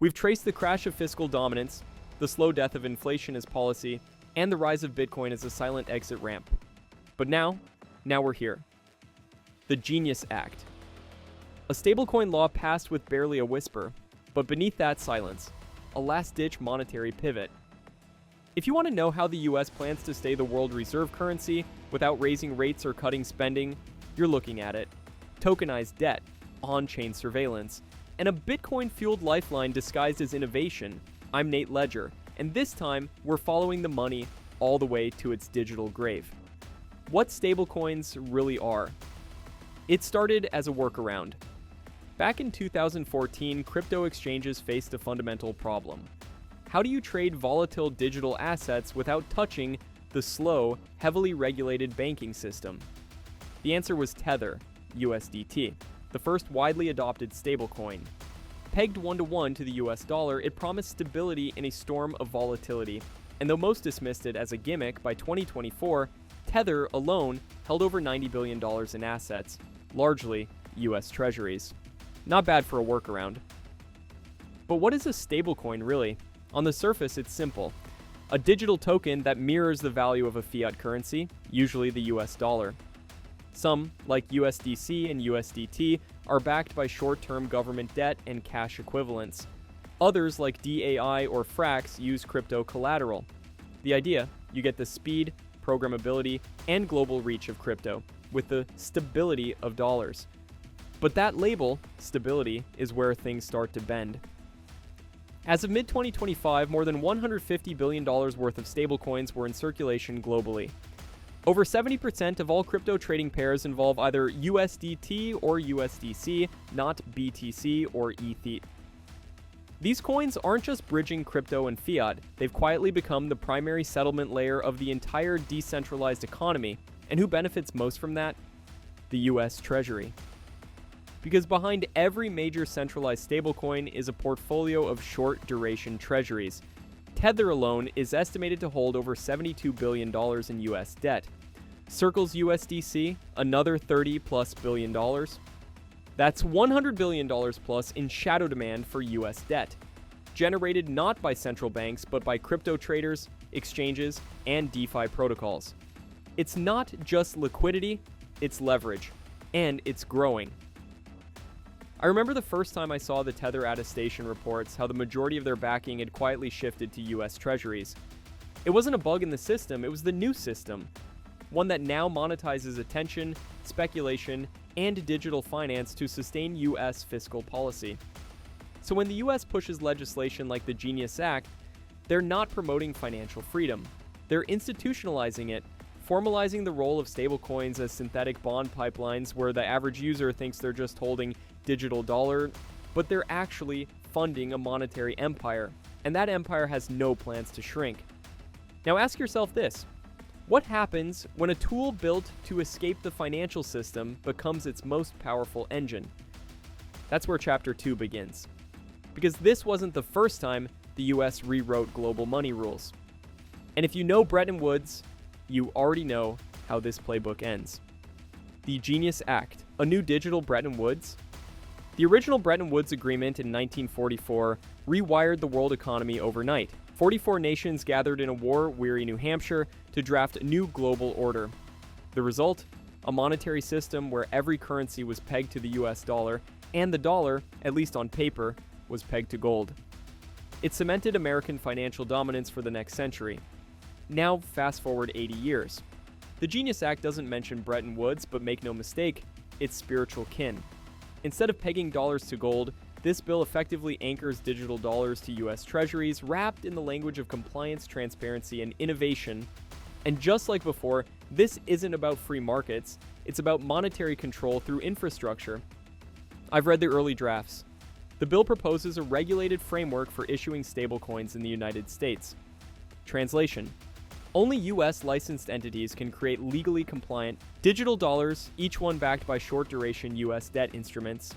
We've traced the crash of fiscal dominance, the slow death of inflation as policy, and the rise of Bitcoin as a silent exit ramp. But now we're here. The Genius Act. A stablecoin law passed with barely a whisper, but beneath that silence, a last-ditch monetary pivot. If you want to know how the US plans to stay the world reserve currency without raising rates or cutting spending, you're looking at it. Tokenized debt, on-chain surveillance, and a Bitcoin-fueled lifeline disguised as innovation. I'm Nate Ledger, and this time, we're following the money all the way to its digital grave. What stablecoins really are. It started as a workaround. Back in 2014, crypto exchanges faced a fundamental problem. How do you trade volatile digital assets without touching the slow, heavily regulated banking system? The answer was Tether, USDT, the first widely adopted stablecoin. Pegged 1-to-1 to the US dollar, it promised stability in a storm of volatility. And though most dismissed it as a gimmick, by 2024, Tether alone held over $90 billion in assets, largely US Treasuries. Not bad for a workaround. But what is a stablecoin really? On the surface, it's simple. A digital token that mirrors the value of a fiat currency, usually the US dollar. Some, like USDC and USDT, are backed by short-term government debt and cash equivalents. Others, like DAI or Frax, use crypto collateral. The idea, you get the speed, programmability, and global reach of crypto, with the stability of dollars. But that label, stability, is where things start to bend. As of mid-2025, more than $150 billion worth of stablecoins were in circulation globally. Over 70% of all crypto trading pairs involve either USDT or USDC, not BTC or ETH. These coins aren't just bridging crypto and fiat, they've quietly become the primary settlement layer of the entire decentralized economy. And who benefits most from that? The US Treasury. Because behind every major centralized stablecoin is a portfolio of short-duration treasuries. Tether alone is estimated to hold over $72 billion in US debt. Circle's USDC, another $30+ billion. That's $100 billion plus in shadow demand for US debt, generated not by central banks but by crypto traders, exchanges, and DeFi protocols. It's not just liquidity, it's leverage, and it's growing. I remember the first time I saw the Tether attestation reports, how the majority of their backing had quietly shifted to US Treasuries. It wasn't a bug in the system, it was the new system. One that now monetizes attention, speculation, and digital finance to sustain US fiscal policy. So when the US pushes legislation like the Genius Act, they're not promoting financial freedom. They're institutionalizing it, formalizing the role of stablecoins as synthetic bond pipelines where the average user thinks they're just holding digital dollar, but they're actually funding a monetary empire, and that empire has no plans to shrink. Now ask yourself this: what happens when a tool built to escape the financial system becomes its most powerful engine? That's where Chapter 2 begins. Because this wasn't the first time the US rewrote global money rules. And if you know Bretton Woods, you already know how this playbook ends. The Genius Act, a new digital Bretton Woods. The original Bretton Woods Agreement in 1944 rewired the world economy overnight. 44 nations gathered in a war-weary New Hampshire to draft a new global order. The result? A monetary system where every currency was pegged to the US dollar, and the dollar, at least on paper, was pegged to gold. It cemented American financial dominance for the next century. Now, fast forward 80 years. The Genius Act doesn't mention Bretton Woods, but make no mistake, it's spiritual kin. Instead of pegging dollars to gold, this bill effectively anchors digital dollars to US Treasuries, wrapped in the language of compliance, transparency, and innovation. And just like before, this isn't about free markets, it's about monetary control through infrastructure. I've read the early drafts. The bill proposes a regulated framework for issuing stablecoins in the United States. Translation: only US licensed entities can create legally compliant digital dollars, each one backed by short-duration US debt instruments.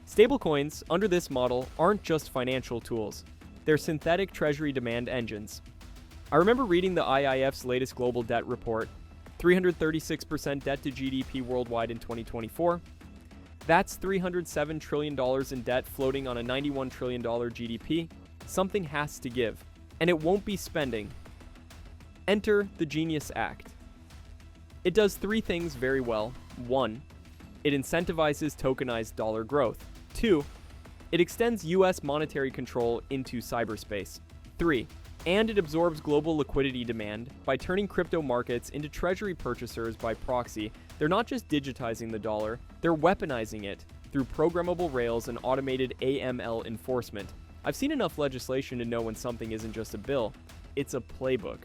Stablecoins, under this model, aren't just financial tools. They're synthetic treasury demand engines. I remember reading the IIF's latest global debt report, 336% debt to GDP worldwide in 2024. That's $307 trillion in debt floating on a $91 trillion GDP. Something has to give, and it won't be spending. Enter the Genius Act. It does three things very well. 1. It incentivizes tokenized dollar growth. 2. It extends U.S. monetary control into cyberspace. 3. And it absorbs global liquidity demand by turning crypto markets into treasury purchasers by proxy. They're not just digitizing the dollar, they're weaponizing it through programmable rails and automated AML enforcement. I've seen enough legislation to know when something isn't just a bill, it's a playbook.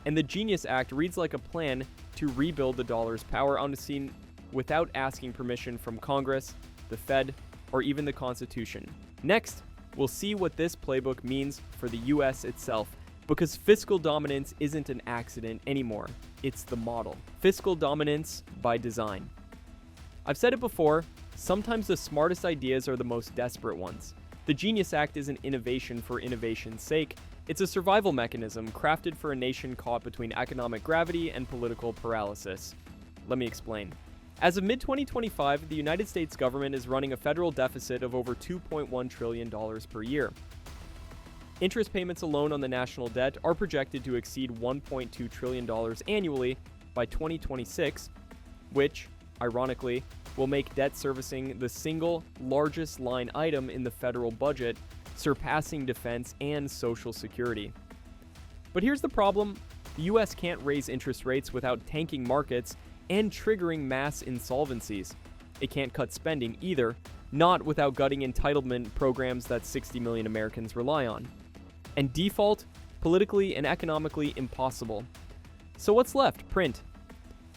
And the Genius Act reads like a plan to rebuild the dollar's power on the scene without asking permission from Congress, the Fed, or even the Constitution. Next, we'll see what this playbook means for the US itself, because fiscal dominance isn't an accident anymore, it's the model. Fiscal dominance by design. I've said it before, sometimes the smartest ideas are the most desperate ones. The Genius Act isn't innovation for innovation's sake, it's a survival mechanism crafted for a nation caught between economic gravity and political paralysis. Let me explain. As of mid-2025, the United States government is running a federal deficit of over $2.1 trillion per year. Interest payments alone on the national debt are projected to exceed $1.2 trillion annually by 2026, which, ironically, will make debt servicing the single largest line item in the federal budget, surpassing defense and Social Security. But here's the problem: the US can't raise interest rates without tanking markets and triggering mass insolvencies. It can't cut spending either, not without gutting entitlement programs that 60 million Americans rely on. And default, politically and economically impossible. So what's left? Print.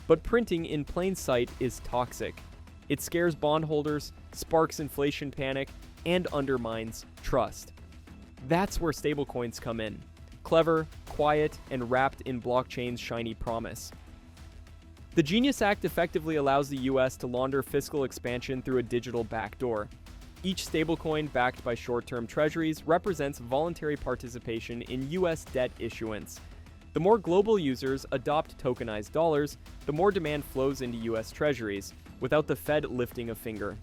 But printing in plain sight is toxic. It scares bondholders, sparks inflation panic, and undermines trust. That's where stablecoins come in. Clever, quiet, and wrapped in blockchain's shiny promise. The Genius Act effectively allows the US to launder fiscal expansion through a digital backdoor. Each stablecoin backed by short-term treasuries represents voluntary participation in US debt issuance. The more global users adopt tokenized dollars, the more demand flows into US treasuries, without the Fed lifting a finger.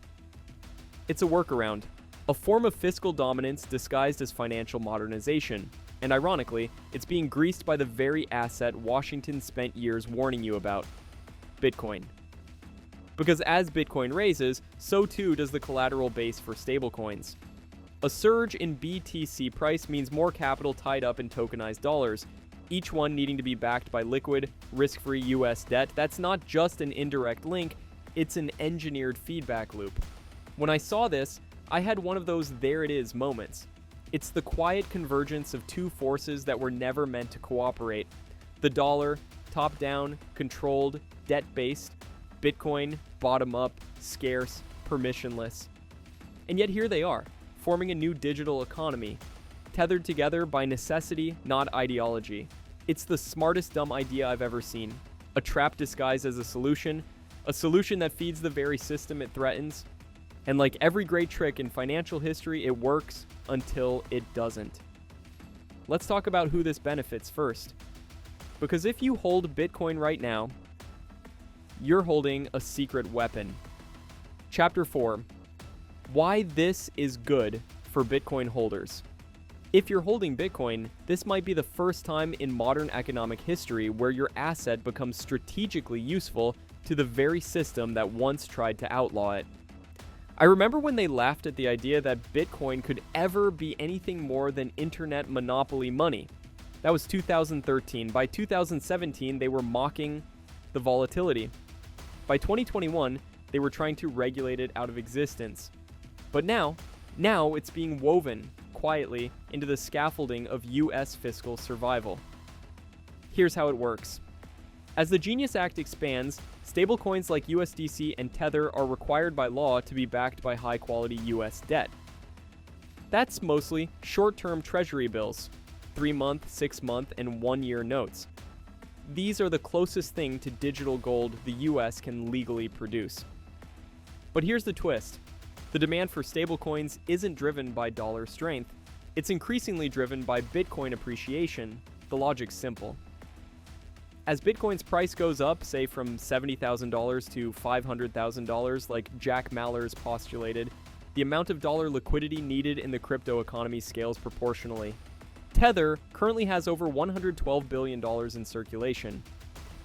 It's a workaround, a form of fiscal dominance disguised as financial modernization, and ironically, it's being greased by the very asset Washington spent years warning you about: Bitcoin. Because as Bitcoin raises, so too does the collateral base for stablecoins. A surge in BTC price means more capital tied up in tokenized dollars, each one needing to be backed by liquid, risk-free US debt. That's not just an indirect link, it's an engineered feedback loop. When I saw this, I had one of those there it is moments. It's the quiet convergence of two forces that were never meant to cooperate. The dollar, top-down, controlled, debt-based; Bitcoin, bottom-up, scarce, permissionless. And yet here they are, forming a new digital economy, tethered together by necessity, not ideology. It's the smartest dumb idea I've ever seen. A trap disguised as a solution that feeds the very system it threatens. And like every great trick in financial history, it works until it doesn't. Let's talk about who this benefits first. Because if you hold Bitcoin right now, you're holding a secret weapon. Chapter 4. Why this is good for Bitcoin holders. If you're holding Bitcoin, this might be the first time in modern economic history where your asset becomes strategically useful to the very system that once tried to outlaw it. I remember when they laughed at the idea that Bitcoin could ever be anything more than internet monopoly money. That was 2013. By 2017, they were mocking the volatility. By 2021, they were trying to regulate it out of existence. But now it's being woven quietly into the scaffolding of US fiscal survival. Here's how it works. As the Genius Act expands, stablecoins like USDC and Tether are required by law to be backed by high-quality US debt. That's mostly short-term treasury bills, 3-month, 6-month, and 1-year notes. These are the closest thing to digital gold the US can legally produce. But here's the twist. The demand for stablecoins isn't driven by dollar strength. It's increasingly driven by Bitcoin appreciation. The logic's simple. As Bitcoin's price goes up, say from $70,000 to $500,000, like Jack Mallers postulated, the amount of dollar liquidity needed in the crypto economy scales proportionally. Tether currently has over $112 billion in circulation.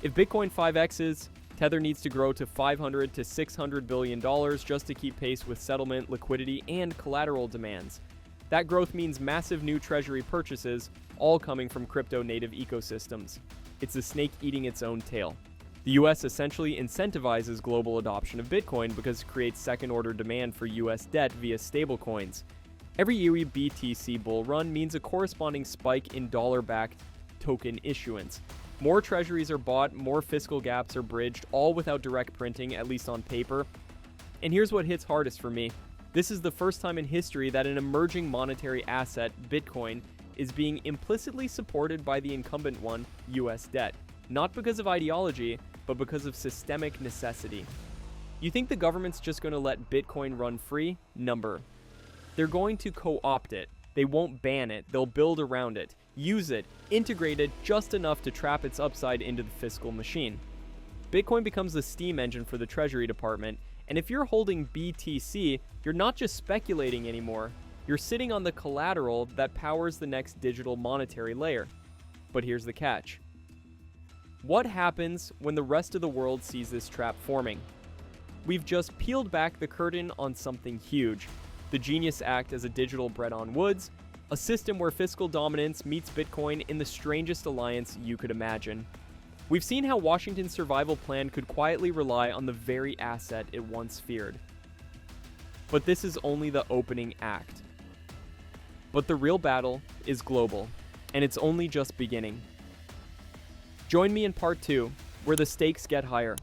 If Bitcoin 5x's, Tether needs to grow to $500 to $600 billion just to keep pace with settlement, liquidity, and collateral demands. That growth means massive new Treasury purchases, all coming from crypto-native ecosystems. It's a snake eating its own tail. The US essentially incentivizes global adoption of Bitcoin because it creates second-order demand for US debt via stablecoins. Every eerie BTC bull run means a corresponding spike in dollar-backed token issuance. More treasuries are bought, more fiscal gaps are bridged, all without direct printing, at least on paper. And here's what hits hardest for me. This is the first time in history that an emerging monetary asset, Bitcoin, is being implicitly supported by the incumbent one, US debt. Not because of ideology, but because of systemic necessity. You think the government's just going to let Bitcoin run free? Number. They're going to co-opt it. They won't ban it. They'll build around it, use it, integrate it just enough to trap its upside into the fiscal machine. Bitcoin becomes the steam engine for the Treasury Department, and if you're holding BTC, you're not just speculating anymore. You're sitting on the collateral that powers the next digital monetary layer. But here's the catch. What happens when the rest of the world sees this trap forming? We've just peeled back the curtain on something huge. The Genius Act as a digital Bretton Woods, a system where fiscal dominance meets Bitcoin in the strangest alliance you could imagine. We've seen how Washington's survival plan could quietly rely on the very asset it once feared. But this is only the opening act. But the real battle is global, and it's only just beginning. Join me in part 2, where the stakes get higher.